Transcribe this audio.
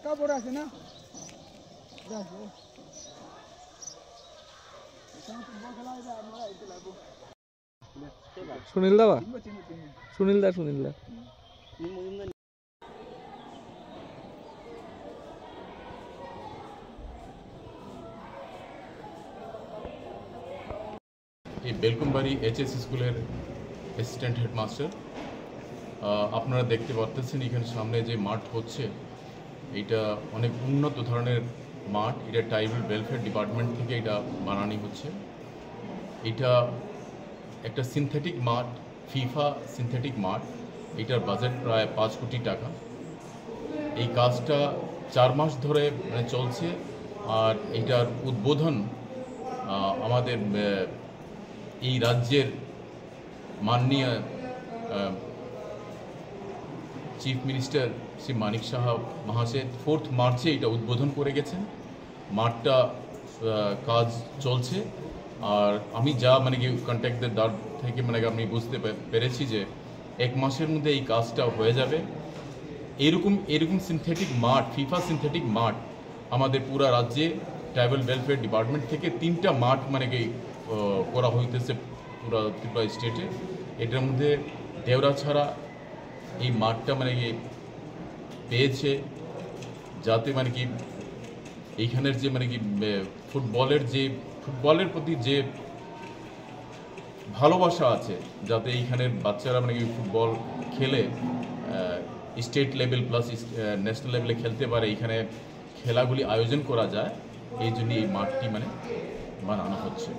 কাপড় আছে না সুনীল দাবা সুনীল দা এই বেলকুমবাড়ি এইচএস স্কুলের অ্যাসিস্ট্যান্ট হেডমাস্টার। আপনারা দেখতে পাচ্ছেন এখানে সামনে যে মাঠ হচ্ছে এটা অনেক উন্নত ধরনের মাঠ। এটা ট্রাইবাল ওয়েলফেয়ার ডিপার্টমেন্ট থেকে এটা বানানো হচ্ছে। এটা একটা সিনথেটিক মাঠ, ফিফা সিনথেটিক মাঠ। এটার বাজেট প্রায় 5 কোটি টাকা। এই কাজটা 4 মাস ধরে চলছে। আর এটার উদ্বোধন আমাদের এই রাজ্যের মাননীয় চিফ মিনিস্টার শ্রী মানিক সাহা মহাশয় 4 মার্চে এটা উদ্বোধন করে গেছেন। মাঠটা কাজ চলছে। আর আমি যা কি কন্ট্যাক্টদের দ্বার থেকে আমি বুঝতে পেরেছি যে 1 মাসের মধ্যে এই কাজটা হয়ে যাবে। এরকম সিনথেটিক মাঠ, ফিফা সিনথেটিক মাঠ আমাদের পুরা রাজ্যে ট্রাইবাল ওয়েলফেয়ার ডিপার্টমেন্ট থেকে 3টা মাঠ করা হইতেছে পুরা ত্রিপুরা স্টেটে। এটার মধ্যে দেওরা ছাড়া এই মাঠটা পেয়েছে যাতে এইখানের যে ফুটবলের প্রতি যে ভালোবাসা আছে, যাতে এইখানের বাচ্চারা ফুটবল খেলে স্টেট লেভেল প্লাস ন্যাশনাল লেভেলে খেলতে পারে, এইখানে খেলাগুলি আয়োজন করা যায়, এই জন্য এই মাঠটি বানানো হচ্ছে।